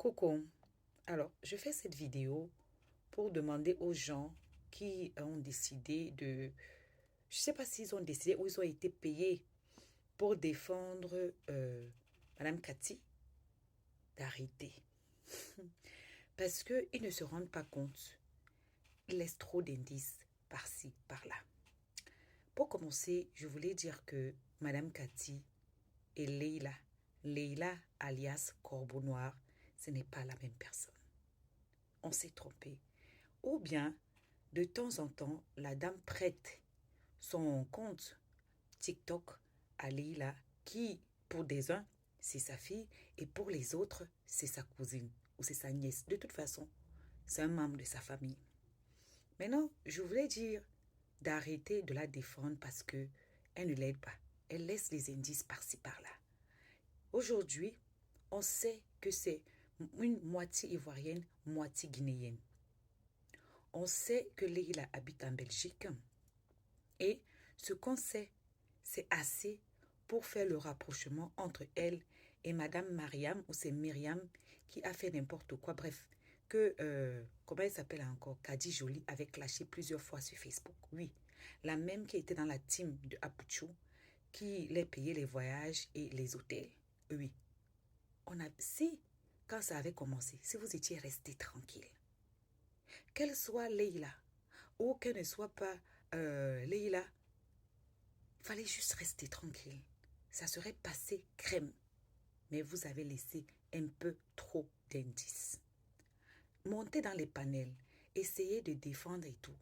Coucou, alors je fais cette vidéo pour demander aux gens qui ont décidé de... Je ne sais pas s'ils ont décidé ou ils ont été payés pour défendre Madame Cathy d'arrêter. Parce qu'ils ne se rendent pas compte. Ils laissent trop d'indices par-ci, par-là. Pour commencer, je voulais dire que Madame Cathy et Leila alias Corbeau Noir, ce n'est pas la même personne. On s'est trompé. Ou bien, de temps en temps, la dame prête son compte TikTok à Leila, qui, pour des uns, c'est sa fille, et pour les autres, c'est sa cousine ou c'est sa nièce. De toute façon, c'est un membre de sa famille. Maintenant, je voulais dire d'arrêter de la défendre parce que elle ne l'aide pas. Elle laisse les indices par-ci, par-là. Aujourd'hui, on sait que c'est une moitié ivoirienne, moitié guinéenne. On sait que Leila habite en Belgique et ce qu'on sait, c'est assez pour faire le rapprochement entre elle et Madame Mariam, ou c'est Myriam qui a fait n'importe quoi. Bref, comment elle s'appelle encore, Kadi Jolie avait clashé plusieurs fois sur Facebook. Oui, la même qui était dans la team de Apuchou, qui les payait les voyages et les hôtels. Oui, quand ça avait commencé, si vous étiez resté tranquille, qu'elle soit Leila ou qu'elle ne soit pas Leila, il fallait juste rester tranquille. Ça serait passé crème. Mais vous avez laissé un peu trop d'indices. Montez dans les panels, essayez de défendre et tout.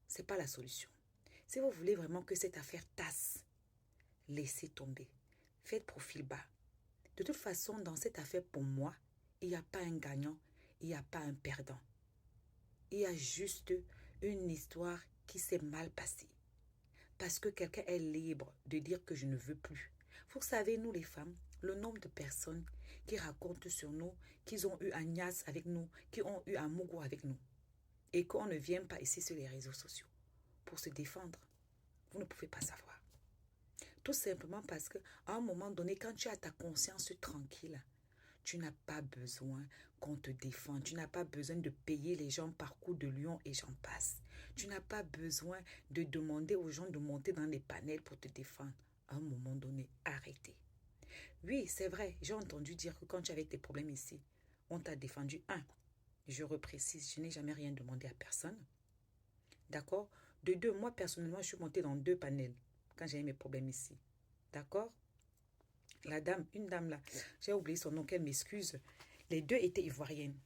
Ce n'est pas la solution. Si vous voulez vraiment que cette affaire tasse, laissez tomber. Faites profil bas. De toute façon, dans cette affaire, pour moi, il n'y a pas un gagnant, il n'y a pas un perdant. Il y a juste une histoire qui s'est mal passée. Parce que quelqu'un est libre de dire que je ne veux plus. Vous savez, nous les femmes, le nombre de personnes qui racontent sur nous qu'ils ont eu un niasse avec nous, qui ont eu un mougou avec nous. Et qu'on ne vient pas ici sur les réseaux sociaux pour se défendre. Vous ne pouvez pas savoir. Tout simplement parce qu'à un moment donné, quand tu as ta conscience tranquille, tu n'as pas besoin qu'on te défende. Tu n'as pas besoin de payer les gens par coup de lion et j'en passe. Tu n'as pas besoin de demander aux gens de monter dans les panels pour te défendre. À un moment donné, arrêtez. Oui, c'est vrai, j'ai entendu dire que quand tu avais tes problèmes ici, on t'a défendu. Je reprécise, je n'ai jamais rien demandé à personne. D'accord? De deux, moi personnellement, je suis montée dans 2 panels quand j'ai eu mes problèmes ici. D'accord? La dame, une dame là, j'ai oublié son nom, qu'elle m'excuse. Les 2 étaient ivoiriennes.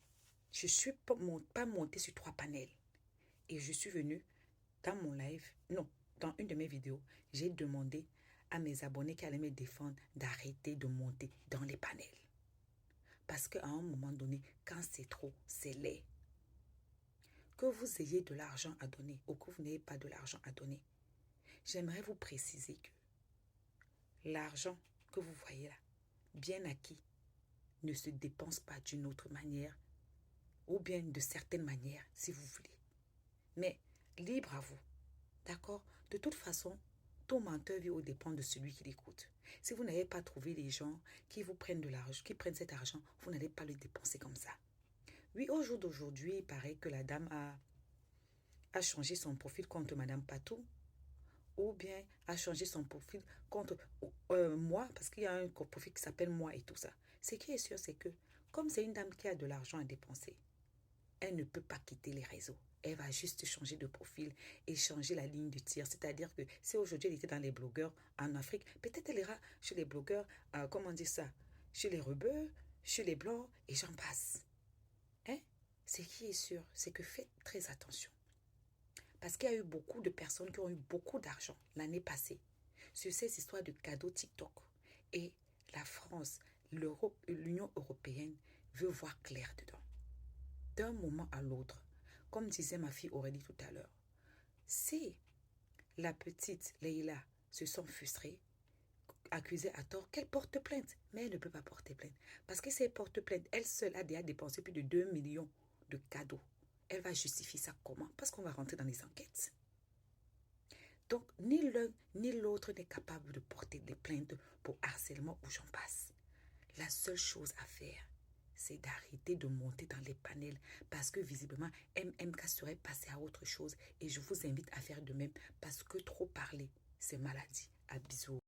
Je ne suis pas montée sur 3 panels. Et je suis venue dans mon live, non, dans une de mes vidéos, j'ai demandé à mes abonnés qui allaient me défendre d'arrêter de monter dans les panels. Parce qu'à un moment donné, quand c'est trop, c'est laid. Que vous ayez de l'argent à donner ou que vous n'ayez pas de l'argent à donner, j'aimerais vous préciser que l'argent que vous voyez là, bien acquis, ne se dépense pas d'une autre manière ou bien de certaines manières, si vous voulez. Mais libre à vous, d'accord? De toute façon, tout menteur vit aux dépens de celui qui l'écoute. Si vous n'avez pas trouvé les gens qui vous prennent de l'argent, qui prennent cet argent, vous n'allez pas le dépenser comme ça. Oui, au jour d'aujourd'hui, il paraît que la dame a changé son profil contre Madame Patou, ou bien a changé son profil contre moi, parce qu'il y a un profil qui s'appelle moi et tout ça. Ce qui est sûr, c'est que, comme c'est une dame qui a de l'argent à dépenser, elle ne peut pas quitter les réseaux. Elle va juste changer de profil et changer la ligne de tir. C'est-à-dire que si aujourd'hui elle était dans les blogueurs en Afrique, peut-être elle ira chez les blogueurs, comment dire ça, chez les rebeux, chez les blancs, et j'en passe. Hein? Ce qui est sûr, c'est que faites très attention. Parce qu'il y a eu beaucoup de personnes qui ont eu beaucoup d'argent l'année passée sur ces histoires de cadeaux TikTok. Et la France, l'Europe, l'Union européenne veut voir clair dedans. D'un moment à l'autre, comme disait ma fille Aurélie tout à l'heure, si la petite Leïla se sent frustrée, accusée à tort, qu'elle porte plainte. Mais elle ne peut pas porter plainte. Parce que si elle porte plainte, elle seule a déjà dépensé plus de 2 millions de cadeaux. Elle va justifier ça comment? Parce qu'on va rentrer dans les enquêtes. Donc, ni l'un ni l'autre n'est capable de porter des plaintes pour harcèlement ou j'en passe. La seule chose à faire, c'est d'arrêter de monter dans les panels parce que visiblement, MMK serait passé à autre chose et je vous invite à faire de même parce que trop parler, c'est maladie. À bisous.